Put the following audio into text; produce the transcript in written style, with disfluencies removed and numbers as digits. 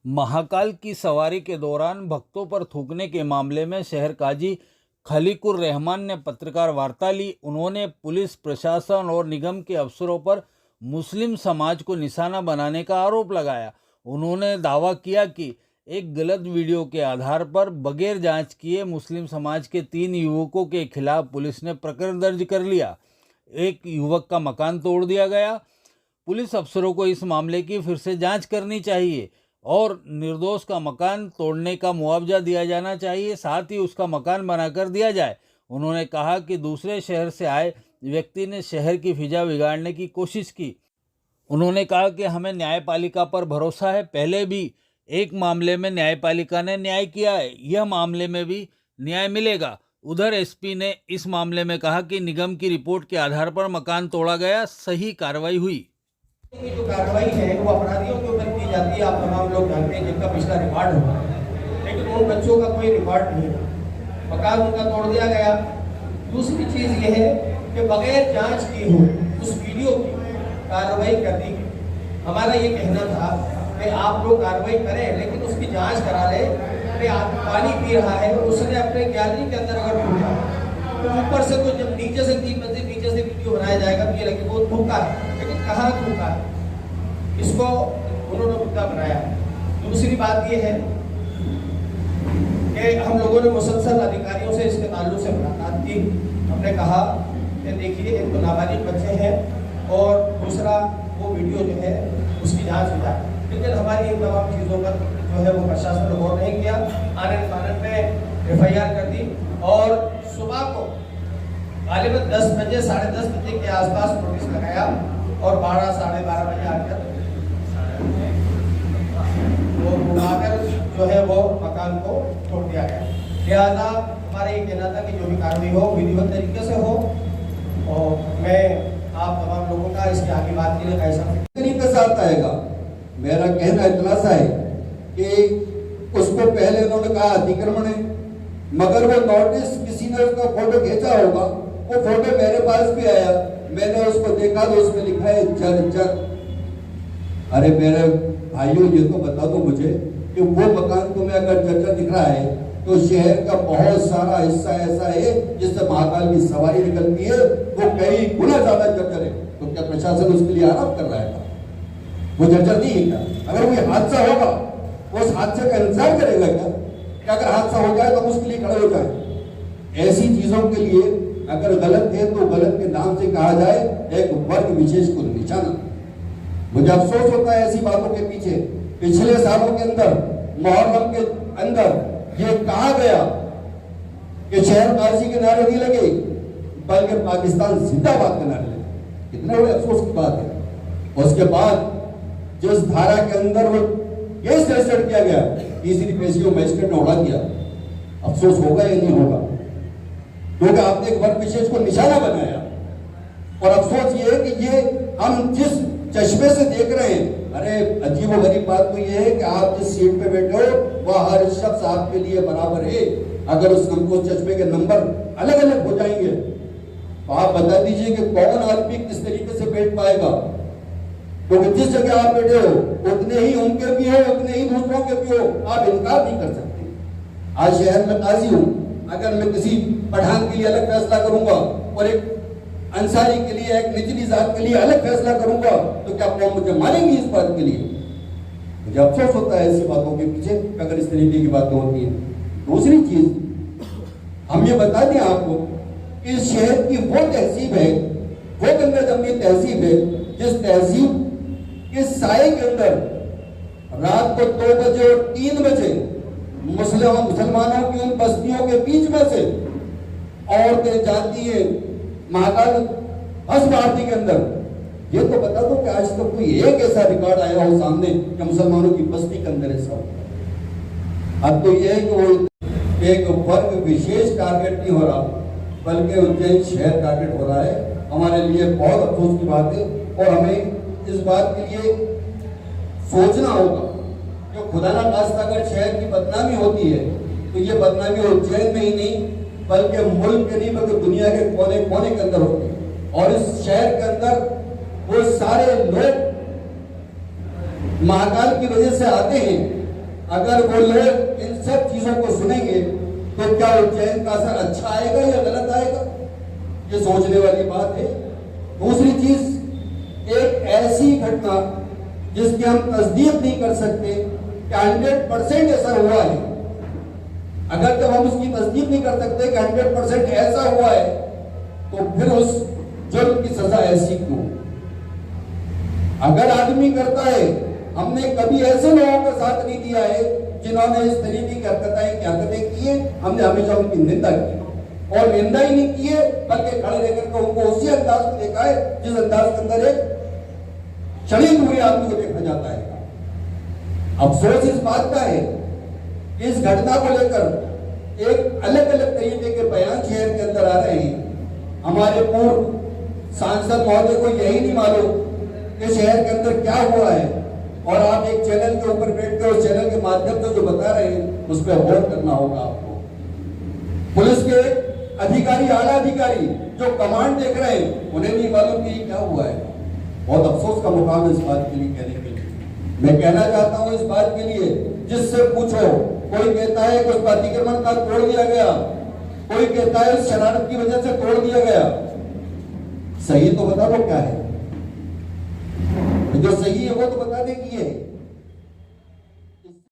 महाकाल की सवारी के दौरान भक्तों पर थूकने के मामले में शहर काजी खलीकुर रहमान ने पत्रकार वार्ता ली। उन्होंने पुलिस प्रशासन और निगम के अफसरों पर मुस्लिम समाज को निशाना बनाने का आरोप लगाया। उन्होंने दावा किया कि एक गलत वीडियो के आधार पर बगैर जांच किए मुस्लिम समाज के 3 युवकों के खिलाफ पुलिस ने प्रकरण दर्ज कर लिया। एक युवक का मकान तोड़ दिया गया। पुलिस अफसरों को इस मामले की फिर से जांच करनी चाहिए और निर्दोष का मकान तोड़ने का मुआवजा दिया जाना चाहिए, साथ ही उसका मकान बनाकर दिया जाए। उन्होंने कहा कि दूसरे शहर से आए व्यक्ति ने शहर की फिजा बिगाड़ने की कोशिश की। उन्होंने कहा कि हमें न्यायपालिका पर भरोसा है। पहले भी एक मामले में न्यायपालिका ने न्याय किया है, यह मामले में भी न्याय मिलेगा। उधर एसपी ने इस मामले में कहा कि निगम की रिपोर्ट के आधार पर मकान तोड़ा गया, सही कार्रवाई हुई। जो कार्रवाई है वो अपराधियों के ऊपर की जाती है। आप तमाम लोग जानते हैं जिनका पिछला रिकॉर्ड हुआ है, लेकिन उन बच्चों का कोई रिकॉर्ड नहीं है। मकान उनका तोड़ दिया गया। दूसरी चीज ये है कि बगैर जांच की हो उस वीडियो की कार्रवाई कर दी गई। हमारा ये कहना था कि आप लोग कार्रवाई करें, लेकिन उसकी जांच करा लें कि आप पानी पी रहा है, उसने अपने गैलरी के अंदर अगर थूका तो ऊपर से तो जब नीचे से 3 मंजिल नीचे से वीडियो बनाया जाएगा तो ये लगे वो थूका है, लेकिन कहाँ थूका है इसको उन्होंने मुद्दा बनाया। दूसरी बात ये है कि हम लोगों ने मुसलसल अधिकारियों से इसके ताल्लुक से मुलाकात की। हमने कहा कि देखिए एक तो नाबालिग बच्चे हैं और दूसरा वो वीडियो जो है उसकी जांच हो जाए, लेकिन हमारी इन तमाम चीज़ों पर जो है वो प्रशासन ने गौर नहीं किया। आनंद फानंद में FIR कर दी और सुबह को गालिबन 10 बजे 10:30 बजे के आसपास नोटिस लगाया और 12 साढ़े 12 बजे आकर वो घुमाकर जो है वो मकान को तोड़ दिया गया। लिहाजा हमारा ये कहना था कि जो भी कार्रवाई हो विधिवत तरीके से हो, और मैं आप तमाम लोगों का इसके आगे बात के लिए कैसा तरीके से आता आएगा। मेरा कहना इतना सा है कि उसको पहले उन्होंने कहा अतिक्रमण है, मगर वो नोटिस किसी ने उसका फोटो खींचा होगा, वो फोटो मेरे पास भी आया, मैंने उसको देखा तो उसमें लिखा है जर। अरे मेरे भाइयों ये तो बता दो मुझे कि वो मकान तुम्हें अगर जर्जर दिख रहा है तो शहर का बहुत सारा हिस्सा ऐसा है जिससे महाकाल की सवारी निकलती है, वो कई गुना ज्यादा जर्जर है। तो क्या प्रशासन उसके लिए आराम कर रहा है? वो जर्जर नहीं है क्या? अगर कोई हादसा होगा वो उस हादसे का इंतजार करेगा क्या? कि अगर हादसा हो जाए तो उसके लिए खड़े हो जाए। ऐसी चीजों के लिए अगर गलत है तो गलत के नाम से कहा जाए, एक वर्ग विशेष को निशाना। मुझे अफसोस होता है ऐसी बातों के पीछे। पिछले सालों के अंदर मुहर्रम के अंदर ये कहा गया कि शहर काशी के नारे नहीं लगे बल्कि पाकिस्तान जिंदाबाद के नारे लगे। कितना बड़े अफसोस की बात है। उसके बाद जिस धारा के अंदर वो केस रजिस्टर किया गया, तीसरी पेशी मजिस्ट्रेट ने उड़ा दिया। अफसोस होगा या नहीं होगा? क्योंकि आपने एक वर्ग विशेष को निशाना बनाया। और अफसोस ये है कि ये हम जिस चश्मे से देख रहे हैं, अरे अजीब और गरीब बात तो ये है कि आप जिस सीट पे बैठे हो वह हर शख्स आपके लिए बराबर है। अगर उस चश्मे के नंबर अलग अलग हो जाएंगे तो आप बता दीजिए कि कौन आदमी किस तरीके से बैठ पाएगा। क्योंकि जिस जगह आप बैठे हो उतने ही उनके भी हो, उतने ही दूसरों के भी हो, आप इनकार नहीं कर सकते। आज शहर में काजी हूं, अगर मैं किसी पठान के लिए अलग फैसला करूंगा और एक अंसारी के लिए, एक निचली जात के लिए अलग फैसला करूंगा तो क्या कौन मुझे मानेंगी इस बात के लिए? मुझे अफसोस होता है ऐसी बातों के पीछे अगर इस तरीके की बातें होती हैं। दूसरी चीज हम ये बता दें आपको कि इस शहर की वो तहसीब है, वो गंगा जमनी तहसीब है जिस तहसीब के साए के अंदर रात को 2 बजे और 3 बजे मुसलमानों की उन बस्तियों के बीच में से औरतें जाती है महाकाल हज आरती के अंदर। ये तो बता दो कि आज तक कोई एक ऐसा रिकॉर्ड आया हो सामने कि मुसलमानों की बस्ती के अंदर ऐसा हो। अब तो ये है कि वो एक वर्ग विशेष टारगेट नहीं हो रहा बल्कि उज्जैन शहर टारगेट हो रहा है। हमारे लिए बहुत अफसोस की बात है और हमें इस बात के लिए सोचना होगा कि खुदा ना खास्ता अगर शहर की बदनामी होती है तो ये बदनामी उज्जैन में ही नहीं बल्कि मुल्क के नहीं बल्कि दुनिया के कोने कोने के अंदर होती है। और इस शहर के अंदर वो सारे लोग महाकाल की वजह से आते हैं अगर वो लोग इन सब चीजों को सुनेंगे तो क्या उज्जैन का असर अच्छा आएगा या गलत आएगा, ये सोचने वाली बात है। दूसरी चीज, एक ऐसी घटना जिसकी हम तस्दीक नहीं कर सकते कि 100% ऐसा हुआ है, अगर जब हम उसकी तस्दीक नहीं कर सकते कि 100% ऐसा हुआ है, तो फिर उस जुर्म की सजा ऐसी क्यों? अगर आदमी करता है, हमने कभी ऐसे लोगों का साथ नहीं दिया है जिन्होंने इस तरीके की हरकतें की है, हमने हमेशा उनकी निंदा की, और निंदा ही नहीं की है बल्कि खड़े रहकर के उनको उसी अंदाज में देखा है जिस अंदाज के अंदर एक शरीर हुए आदमी को देखा जाता है। अफसोस इस बात का है कि इस घटना को लेकर एक अलग अलग तरीके के बयान शहर के अंदर आ रहे हैं। हमारे पूर्व सांसद महोदय को यही नहीं मालूम कि शहर के अंदर क्या हुआ है, और आप एक चैनल के ऊपर बैठकर उस चैनल के माध्यम से जो बता रहे हैं उस पर गौर करना होगा आपको। पुलिस के अधिकारी, आला अधिकारी जो कमांड देख रहे हैं, उन्हें नहीं मालूम कि क्या हुआ है। बहुत अफसोस का मुकाम है इस बात के लिए कहने के लिए। मैं कहना चाहता हूं इस बात के लिए, जिससे पूछो, कोई कहता है कि उस अतिक्रमण का तोड़ दिया गया, कोई कहता है उस शरारत की वजह से तोड़ दिया गया। सही तो बता दो क्या है, जो सही है वो तो बता दे कि है।